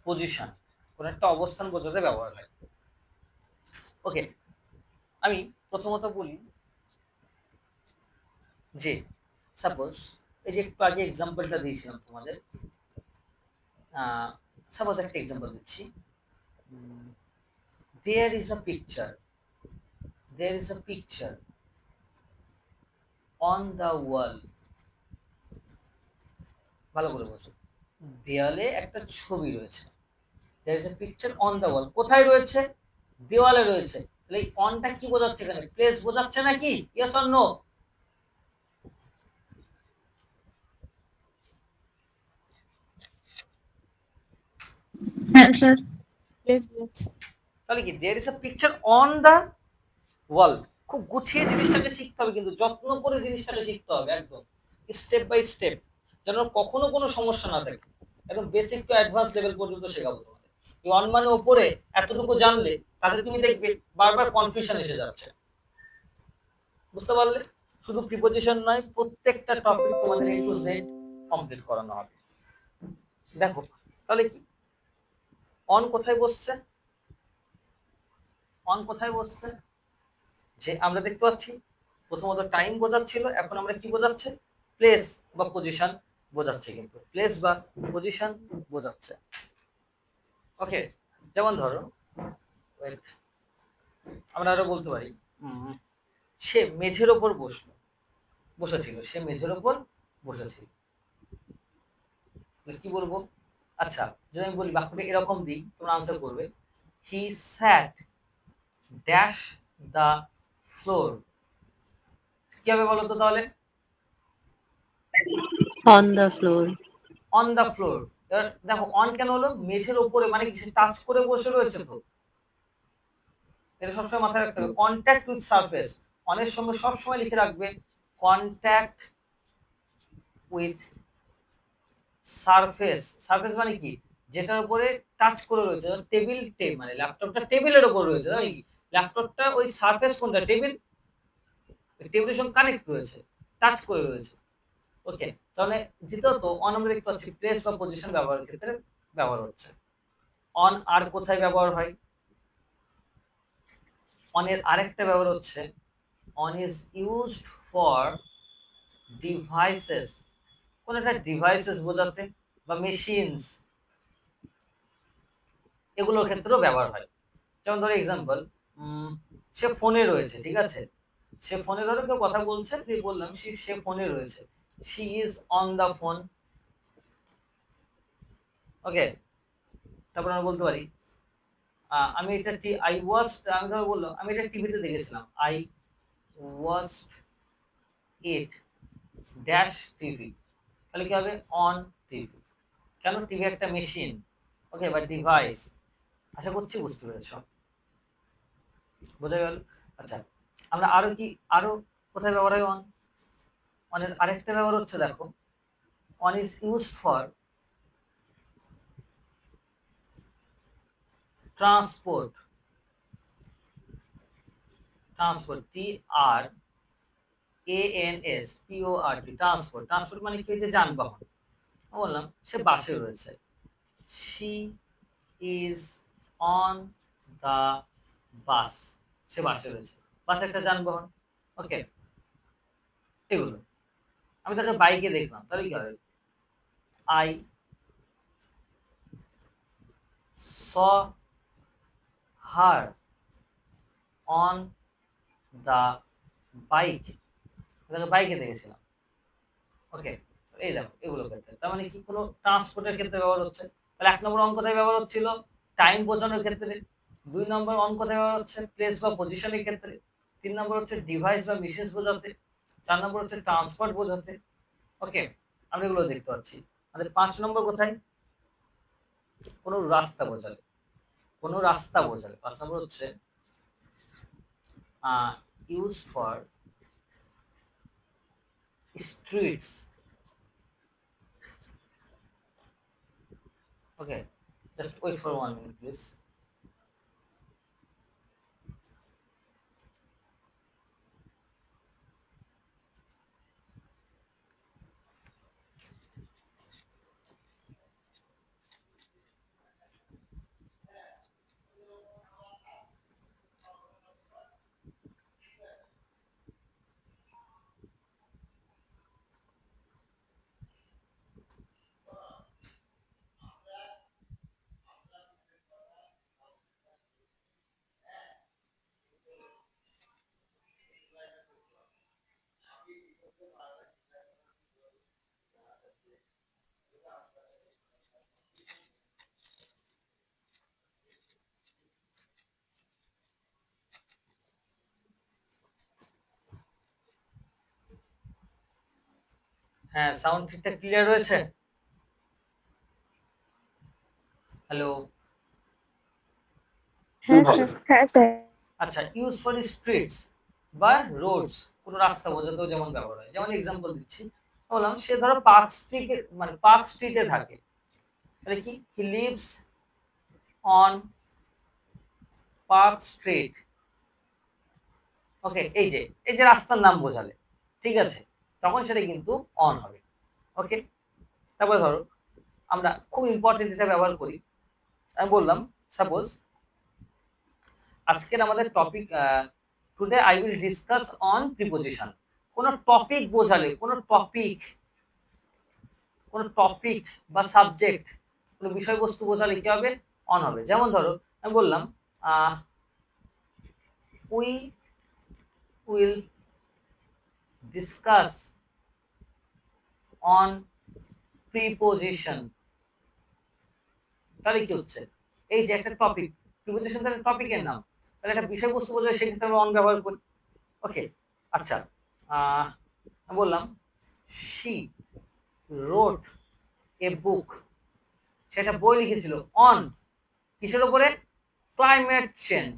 পজিশন, কোনো একটা অবস্থান বোঝাতে ব্যবহার হয়। ওকে, আমি প্রথমত বলি যে সাপোজ এই যে একটু আগে এক্সাম্পলটা দিয়েছিলাম তোমাদের, সাপোজ একটা এক্সাম্পল দিচ্ছি, there is a picture, there is a picture on the wall. ভালো করে বলছো, দেয়ালে একটা ছবি রয়েছে, there is a picture on the wall, কোথায় রয়েছে, দেওয়ালে রয়েছে। তাহলে এই অনটা কি বোঝাচ্ছে, এখানে প্লেস বোঝাচ্ছে নাকি, ইয়েস অর নো? হ্যাঁ স্যার। প্লিজ বলছি। তাহলে কি there is a picture on the wall. খুব গুছিয়ে জিনিসটাকে শিখতে হবে, কিন্তু যত্ন করে জিনিসটাকে শিখতে হবে, একদম স্টেপ বাই স্টেপ, যেন কখনো কোনো সমস্যা না থাকে। একদম বেসিক টু অ্যাডভান্স লেভেল পর্যন্ত শেখাবো তোমাদের। এই ওয়ান মানে উপরে এতটুকু জানলে তাহলে তুমি দেখবে বারবার কনফিউশন এসে যাচ্ছে, বুঝতে পারলে? শুধু প্রিপোজিশন নয়, প্রত্যেকটা টপিক তোমাদের A to Z কমপ্লিট করানো হবে। দেখো তাহলে কি অন কোথায় বসছে, অন কোথায় বসছে, যে আমরা দেখতে পাচ্ছি প্রথমত টাইম বোঝাচ্ছিল, এখন আমরা কি বোঝাচ্ছে, প্লেস বা পজিশন বোঝাচ্ছে, কিন্তু প্লেস বা পজিশন বোঝাচ্ছে। ওকে, যেমন ধরো wait, আমরা আরো বলতে পারি সে মেঝের ওপর বসেছিল, সে মেঝের ওপর বসেছিল। কি বলবো, আচ্ছা যদি আমি বলি বাক্যটা এরকম দিই, তোমরা আনসার করবে, হি স্যাট ড্যাশ দ্য ফ্লোর। কি হবে বলো তো তাহলে, on the floor. On the floor. এবার দেখো অন কেন হলো, মেঝের উপরে মানে কি, সে টাচ করে বসে রয়েছে, তো এটা সবসময় মাথায় রাখতে হবে। কন্ট্যাক্ট উইথ সারফেস, অনের সঙ্গে সবসময় লিখে রাখবে কন্ট্যাক্ট উইথ সারফেস। সারফেস মানে কি, যেটার উপরে টাচ করে রয়েছে, টেবিল, মানে ল্যাপটপটা টেবিলের উপর রয়েছে, তাই কি ল্যাপটপটা ওই সারফেস কোনটা, টেবিল, টেবিলের সঙ্গে কানেক্ট রয়েছে, টাচ করে রয়েছে। ওকে, তাহলে দ্বিতীয়ত অন আমরা দেখতে পাচ্ছি প্লেস বা পজিশন ব্যবহারের ক্ষেত্রে ব্যবহার হচ্ছে। অন আর কোথায় ব্যবহার হয়, অনের আরেকটা ব্যবহার হচ্ছে on is used for devices, কোন একটা ডিভাইসেস বোঝাতে বা মেশিনস, এগুলোর ক্ষেত্রেও ব্যবহার হয়। যেমন ধরো এক্সাম্পল, সে ফোনে রয়েছে, ঠিক আছে, সে ফোনে ধরো কেউ কথা বলছে, তুই বললাম সে ফোনে রয়েছে, she is on the phone. Okay, তারপর আমরা বলতে পারি আমি এটা আই ওয়াচ, আমি ধরো বললাম আমি এটা টিভিতে দেখেছিলাম, I watched it dash TV. তাহলে কি হবে, অন টিভি। কেন, টিভি একটা মেশিন, ওকে, বা ডিভাইস। আশা করছি বুঝতে পেরেছো, বোঝা গেল? আচ্ছা, আমরা আরো কোথায় ব্যবহার হয় অন, অনের আরেকটা ব্যবহার হচ্ছে দেখো, one is used for transport, TRANSPORT, transport মানে কি, যে যানবাহন। বললাম সে বাসে রয়েছে, she is on the bus, সে বাসে রয়েছে, বাস একটা যানবাহন। ওকে, এগুলো আমি তাকে বাইকে দেখলাম, তাহলে কি হবে, I saw her on the bike, তাকে বাইকে দেখেছিলাম। ওকে, এই দেখো এগুলো ক্ষেত্রে, তার মানে কি কোনো ট্রান্সপোর্টের ক্ষেত্রে ব্যবহার হচ্ছে। তাহলে 1 নম্বর অঙ্ক কোথায় ব্যবহার হচ্ছিল, টাইম বোঝানোর ক্ষেত্রে। 2 নম্বর অঙ্ক কোথায় ব্যবহার হচ্ছে, প্লেস বা পজিশনের ক্ষেত্রে। 3 নম্বর হচ্ছে ডিভাইস বা মেশিনস বোঝাতে। 4 নম্বর হচ্ছে ট্রান্সপোর্ট বোঝাতে। ওকে, আমরা এগুলো দেখতে পাচ্ছি। আমাদের 5 নম্বর কোথায়, কোনো রাস্তা বোঝালে, কোনো রাস্তা বোঝালে। 5 নম্বর হচ্ছে use for streets. Okay, just wait for 1 minute, please. হ্যাঁ, সাউন্ড ঠিকঠাক ক্লিয়ার রয়েছে? হ্যালো, হ্যাঁ স্যার। হ্যাঁ স্যার। আচ্ছা, ইউজ ফর স্ট্রিটস বা রোডস, কোনো রাস্তা বোঝাতেও যেমন ব্যবহার হয়। যেমন এক্সাম্পল দিচ্ছি, বললাম সে ধরো পার্ক স্ট্রিটে, মানে পার্ক স্ট্রিটে থাকে, তাহলে কি, he lives on park street. Okay, এই যে রাস্তার নাম বোঝালে, ঠিক আছে, তখন সেটা কিন্তু অন হবে। ওকে, তারপরে ধরো আমরা খুব ইম্পর্টেন্ট এটা ব্যবহার করি। আমি বললাম সাপোজ আজকের আমাদের topic, today I will discuss on preposition. কোন টপিক বোঝালে, কোন টপিক বা সাবজেক্ট, কোন বিষয়বস্তু বোঝালে কি হবে, অন হবে। যেমন ধরো আমি বললাম we will discuss on preposition, তাহলে কি হচ্ছে, এই যে একটা টপিক, প্রিপোজিশন তাহলে টপিকের নাম, তাহলে একটা বিষয়বস্তু বোঝায়, সেক্ষেত্রে আমরা অন ব্যবহার করি। ওকে, আচ্ছা, আমি বললাম শি রোট এ বুক, সেটা বই লিখেছিল অন কিসের উপরে, ক্লাইমেট চেঞ্জ,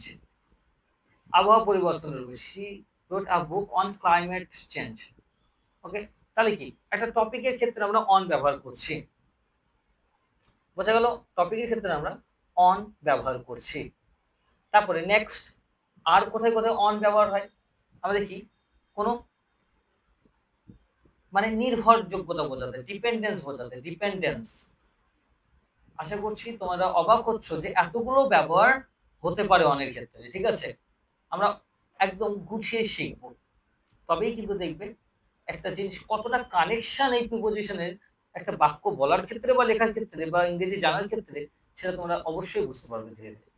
আবহাওয়া পরিবর্তনের উপরে। She wrote a book on climate change. Okay, তাহলে কি একটা টপিকের ক্ষেত্রে আমরা অন ব্যবহার করছি, বোঝা গেল, টপিকের ক্ষেত্রে আমরা অন ব্যবহার করছি। তারপরে নেক্সট, আর কোথায় কোথায় অন ব্যবহার হয়, আমরা দেখি কোনো মানে নির্ভরযোগ্যতা বোঝাতে, ডিপেন্ডেন্স বোঝাতে, ডিপেন্ডেন্স। আশা করছি তোমরা অবাক হচ্ছ যে এতগুলো ব্যবহার হতে পারে অনেক ক্ষেত্রে, ঠিক আছে, আমরা একদম গুছিয়ে শিখব, তবেই কিন্তু দেখবে একটা জিনিস কতটা কানেকশন এই প্রিপোজিশনের একটা বাক্য বলার ক্ষেত্রে বা লেখার ক্ষেত্রে বা ইংরেজি জানার ক্ষেত্রে, সেটা তোমরা অবশ্যই বুঝতে পারবে ধীরে ধীরে।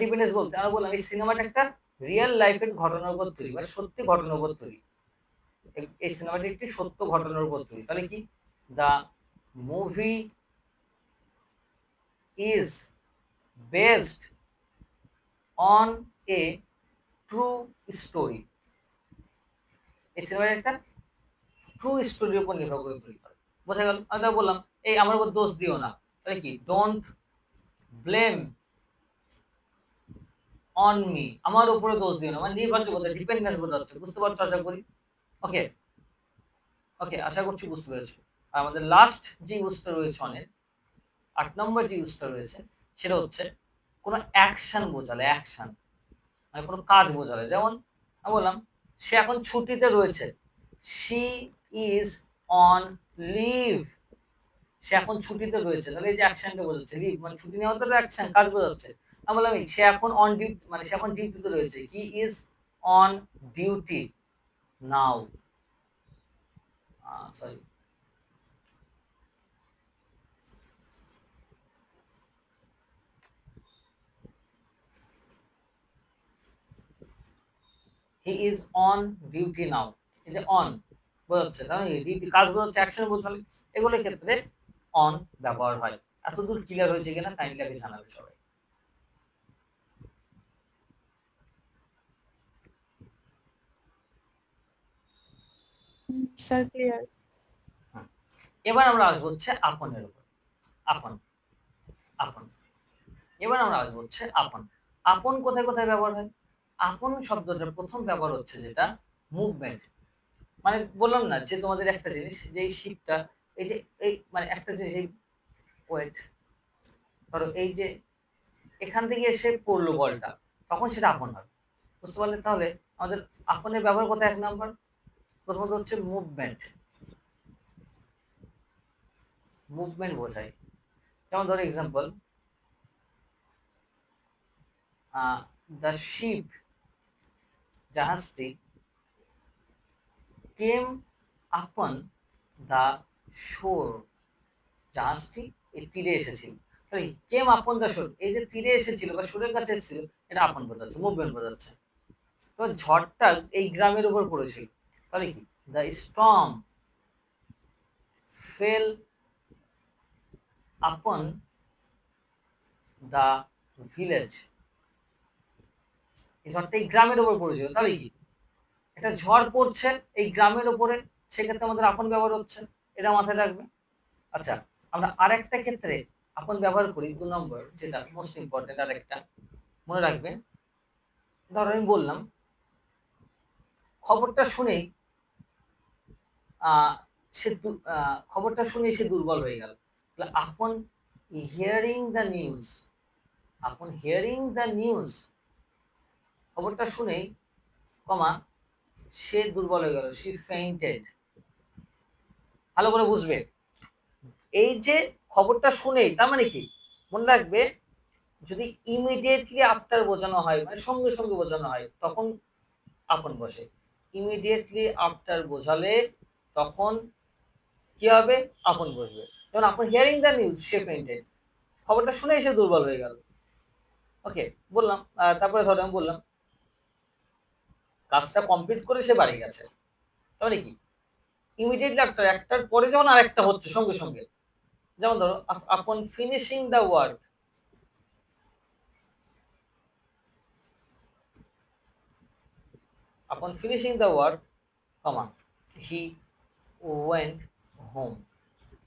ডিপেন্ডেন্স বলতে আমরা বললাম এই সিনেমাটা একটা রিয়েল লাইফের ঘটনার উপর তৈরি বা সত্যি ঘটনার উপর তৈরি। এই সিনেমাটি একটি সত্য ঘটনার উপর তৈরি, তাহলে কি, the movie is based on a true story. এই সিনেমাটা একটা ট্রু স্টোরির উপর নির্ভর করে তৈরি করে, বোঝা গেল। আমি তো বললাম এই আমার উপর দোষ দিও না, তাহলে কি, ডোন্ট ব্লেম অন মি, আমার উপরে দোষ দিও না, মানে নির্ভরযোগ্যতা, ডিপেন্ডেন্স বোঝাচ্ছে, বুঝতে পারছো আশা করি। ওকে, ওকে, আশা করছি বুঝতে পেরেছো। আর আমাদের লাস্ট যে ইউজটা রয়েছে অনের 8 নম্বর যে ইউজটা রয়েছে সেটা হচ্ছে কোনো অ্যাকশন বোঝালে, অ্যাকশন মানে কোনো কাজ বোঝালে। যেমন আমি বললাম সে এখন ছুটিতে রয়েছে, শি ইজ অন লিভ। সে এখন ছুটিতে রয়েছে, তাহলে এই যে অ্যাকশনটা বোঝাচ্ছে, লিভ মানে ছুটি নেওয়া তো অ্যাকশন, কাজ বোঝাচ্ছে। আমি বললাম সে এখন অন ডিউটি মানে সে এখন ডিউটিতে রয়েছে, he is on duty now. Sorry, he is on duty now. এই যে অন বোঝাচ্ছে, তাহলে ডিউটি কাজ বোঝাচ্ছে, অ্যাকশন বোঝালে এগুলোর ক্ষেত্রে অন ব্যবহার হয়। এতদূর ক্লিয়ার হয়েছে কিনা কাইন্ডলি আগে জানাবে সবাই। Sir clear. এবার আমরা আসবো হচ্ছে আপনের উপর। আপন, আপন। এবার আমরা আসবো হচ্ছে আপন। আপন কোথায় কোথায় ব্যবহার হয়? আপন শব্দটার প্রথম ব্যবহার হচ্ছে যেটা মুভমেন্ট। মানে বললাম না যে তোমাদের একটা জিনিস যে এই শিপটা, এই যে এই মানে একটা জিনিস, এই ওয়েট, ধরো এই যে এখান থেকে এসে পড়লো বলটা, তখন সেটা আপন হবে। বুঝতে পারলে? তাহলে আমাদের আপনের ব্যবহার কোথায়? 1 নম্বর প্রথমত হচ্ছে মুভমেন্ট, মুভমেন্ট বোঝায়। যেমন ধরো এক্সাম্পল, দ্য শিপ, জাহাজটি, কেম আপন দ্য শোর, জাহাজটি এই তীরে এসেছিল। তাহলে কেম আপন দ্য শোর, এই যে তীরে এসেছিল বা শোরের কাছে এসেছিল, এটা আপন বোঝাচ্ছে, মুভমেন্ট বোঝাচ্ছে। তো ঝড়টা এই গ্রামের উপর পড়েছিল, তাহলে কি? The storm fail upon the village, এই ঝড়টা এই গ্রামের উপর পড়েছিল, তাহলে কি? একটা ঝড় পড়ছে এই গ্রামের উপরে, সেক্ষেত্রে আমাদের আপন ব্যবহার হচ্ছে, এটা মাথায় রাখবে। আচ্ছা, আমরা আরেকটা ক্ষেত্রে আপন ব্যবহার করি 2 নম্বর, যেটা মোস্ট ইম্পর্টেন্ট আরেকটা মনে রাখবে। ধরো আমি বললাম খবরটা শুনেই খবরটা শুনে সে দুর্বল হয়ে গেল। তাহলে আপন হিয়ারিং দ্য নিউজ, আপন হিয়ারিং দ্য নিউজ, খবরটা শুনেই কমা সে দুর্বল হয়ে গেল, শি ফেইন্টেড। ভালো করে বুঝবে, এই যে খবরটা শুনেই, তার মানে কি? মনে রাখবে, যদি ইমিডিয়েটলি আফটার বোঝানো হয়, মানে সঙ্গে সঙ্গে বোঝানো হয়, তখন আপন বসে। ইমিডিয়েটলি আফটার বোঝালে তখন কি হবে? আপন বসবে। যেমন আপন hearing the news say fainted, খবরটা শুনে সে দুর্বল হয়ে গেল। ওকে, বললাম। তারপরে ধরো আমি বললাম কাজটা কমপ্লিট করে সে বাড়ি গেছে, তাহলে কি? ইমিডিয়েটলি আফটার, একটার পরে যখন আরেকটা হচ্ছে সঙ্গে সঙ্গে। যেমন ধরো upon finishing the work, upon finishing the work comma he went home,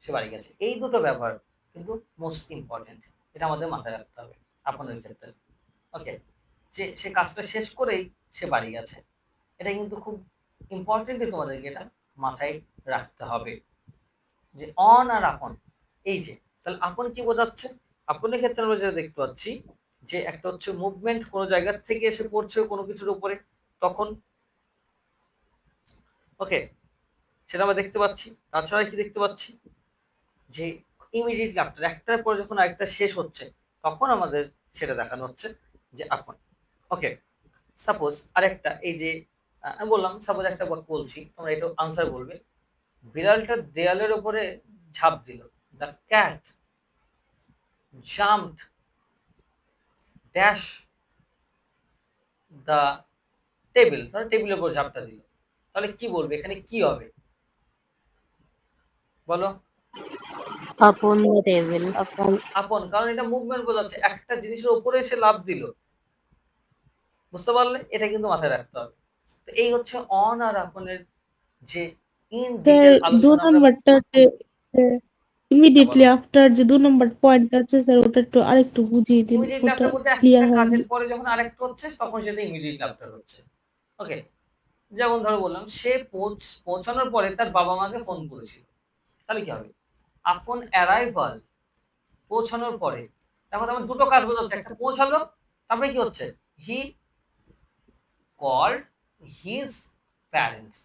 সে বাড়ি গেছে। এই দুটো ব্যবহার কিন্তু মোস্ট ইম্পর্টেন্ট, এটা আমাদের মাথায় রাখতে হবে আপনের ক্ষেত্রে। ওকে, যে সে কাজটা শেষ করেই সে বাড়ি গেছে, এটা কিন্তু খুব ইম্পর্টেন্ট, তোমাদেরকে এটা মাথায় রাখতে হবে যে অন আর আপন। এই যে তাহলে আপন কি বোঝাচ্ছে? আপনের ক্ষেত্রে আমরা যেটা দেখতে পাচ্ছি যে একটা হচ্ছে মুভমেন্ট, কোনো জায়গা থেকে এসে পড়ছে কোনো কিছুর উপরে, তখন ওকে সেটা আমরা দেখতে পাচ্ছি। তাছাড়া কি দেখতে পাচ্ছি? যে ইমিডিয়েটলি আফটার, একটার পর যখন আরেকটা শেষ হচ্ছে, তখন আমাদের সেটা দেখানো হচ্ছে যে আপন। ওকে, সাপোজ আরেকটা, এই যে আমি বললাম সাপোজ একটা বলছি, তোমরা এটা আনসার বলবে। বিড়ালটা দেয়ালের উপরে ঝাঁপ দিল, the cat jumped dash the table, ধরো টেবিলের উপর ঝাঁপটা দিল, তাহলে কি বলবে? এখানে কি হবে বলো? Upon the table. আপন, কারণ এটা মুভমেন্ট বোঝাচ্ছে, একটা জিনিসের উপরে এসে লাফ দিল। বুঝতে পারলে? এটা কিন্তু মাথায় রাখতে হবে। তো এই হচ্ছে অন আর আপনের যে ইন স্যার ডিটেল 2 আলোচনা আমরা নাম্বারটাতে ইমিডিয়েটলি বলো। আফটার যে 2 নাম্বার পয়েন্ট আছে স্যার, ওটা একটু আরেকটু বুঝিয়ে দিন, ইমিডিয়েটলি ওটা আফটার বলতে ক্লিয়ার একটা হয়নি। কাজের পরে যখন আরেকটা হচ্ছে তখন সেটা ইমিডিয়েটলি আফটার হচ্ছে। ওকে, যেমন ধরো বললাম সে পৌঁছানোর পরে তার বাবা মাকে ফোন করেছিল, তাহলে কি হবে? আপন অ্যারাইভাল, পৌঁছানোর পরে। দেখো আমার দুটো কাজ বোঝাচ্ছে, একটা পৌঁছালো, তারপরে কি হচ্ছে? He called his parents.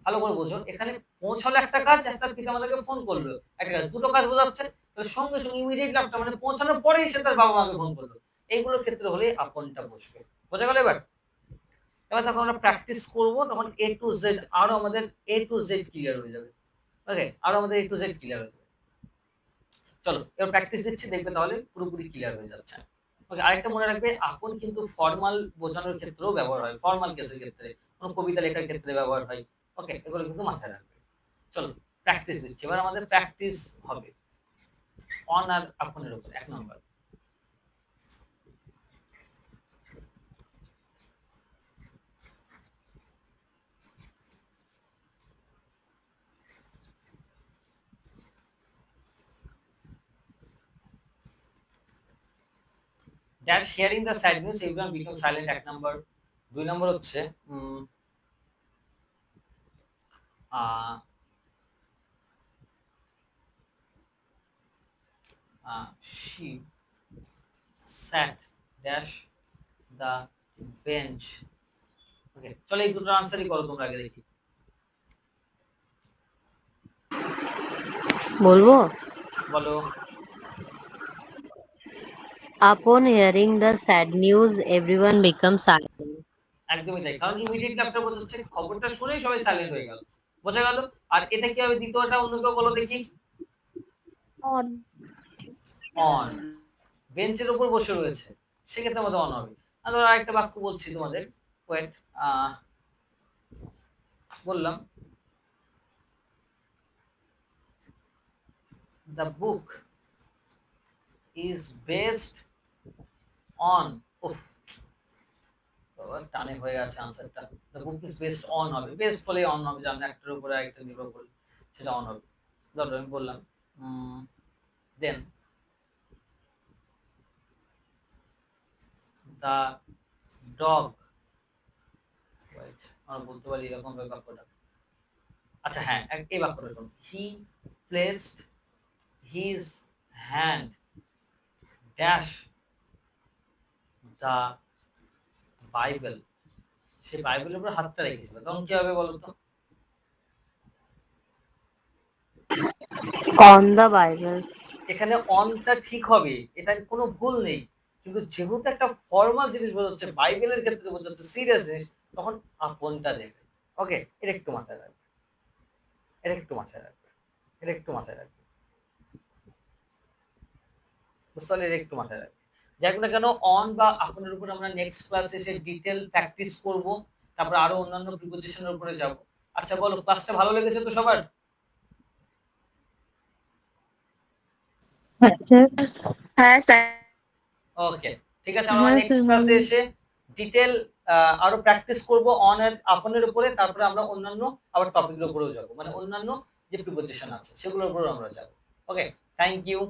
ভালো করে বোঝো, এখানে পৌঁছালো একটা কাজ, একটা পিতামাতাকে ফোন করলো একটা কাজ, দুটো কাজ বোঝাচ্ছে। তাহলে সঙ্গে সঙ্গে ইমিডিয়েটলি একটা মানে পৌঁছানোর পরেই সে তার বাবা মাকে ফোন করলো। এইগুলোর ক্ষেত্রে হলে আপনটা বসবে। বোঝা গেল এবার? এবার তখন আমরা প্র্যাকটিস করব, তখন এ টু জেড আরো আমাদের এ টু জেড ক্লিয়ার হয়ে যাবে। ওকে, আরো আমাদের এ টু জেড ক্লিয়ার হয়ে যাবে। চলো এবার প্র্যাকটিস দিচ্ছি, দেখবে তাহলে পুরোপুরি ক্লিয়ার হয়ে যাচ্ছে। ওকে, আরেকটা মনে রাখবে, আপন কিন্তু ফর্মাল বোঝানোর ক্ষেত্রেও ব্যবহার হয়, ফর্মাল কেসের ক্ষেত্রে, কোনো কবিতা লেখার ক্ষেত্রে ব্যবহার হয়। ওকে, এগুলো কিন্তু মাথায় রাখবে। চলো প্র্যাকটিস দিচ্ছি, এবার আমাদের প্র্যাকটিস হবে অন আর আপনের উপর। 1 number, dash sharing the sad news everyone become silent. 1 number. 2 number হচ্ছে she sat dash the bench. ওকে, চলো এই দুটো আনসারই করো তোমরা, আগে দেখি। বলবো? বলো। Upon hearing the sad news, everyone becomes silent. একদমই তাই, কারণ ইমিডিয়েটলি একটা বোঝাচ্ছে খবরটা শুনেই সবাই সাইলেন্ট হয়ে গেল। বোঝা গেল? আর এটা কি হবে? দ্বিতীয়টা অন্য কেউ বলো দেখি। অন। অন, বেঞ্চের উপর বসে রয়েছে, সেক্ষেত্রে আমাদের অন হবে। আর আরেকটা বাক্য বলছি তোমাদের, ওয়েট, বললাম the book is based on, উফ বাবা টানে হয়ে গেছে আনসারটা। the book is based on হবে, বেস্ট হলে অন হবে, যে আমরা একটার উপরে একটা নির্ভর করি, সেটা অন হবে। ধরো আমি বললাম দেন the dog, আমরা বলতে পারি এরকম বাক্যটা। আচ্ছা হ্যাঁ, এই বাক্যটা শোনো, he placed his hand dash the Bible, সে বাইবেলের উপর হাতটা রেখেছিল, তখন কি হবে বলো তো? On the Bible. এখানে অনটা ঠিক হবে, এটা কোনো ভুল নেই, কিন্তু যেহেতু একটা ফর্মাল জিনিস বোঝাচ্ছে, বাইবেলের ক্ষেত্রে বোঝাচ্ছে সিরিয়াস জিনিস, তখন আপনটা দেবে। ওকে, এটা একটু মাথায় রাখবে, এটা একটু মাথায় রাখবে, এটা একটু মাথায় রাখবে, বুঝতে পারলে? এটা একটু মাথায় রাখবে। যাই হোক না কেন, অন বা আপনের উপর আমরা নেক্সট ক্লাসে এসে ডিটেল প্র্যাকটিস করব, তারপর আরো অন্যান্য প্রিপোজিশনের উপরে যাব। আচ্ছা বলো, ক্লাসটা ভালো লেগেছে তো সবার? হ্যাঁ স্যার। ওকে, ঠিক আছে, আমরা হ্যাঁ নেক্সট স্যার, ভালো ক্লাসে লাগছে। এসে ডিটেল আরো প্র্যাকটিস করব অন এর আপনের উপরে, তারপরে আমরা অন্যান্য আবার টপিকের উপরেও যাব, মানে অন্যান্য যে প্রিপোজিশন আছে সেগুলোর উপরেও আমরা যাব। ওকে, থ্যাংক ইউ।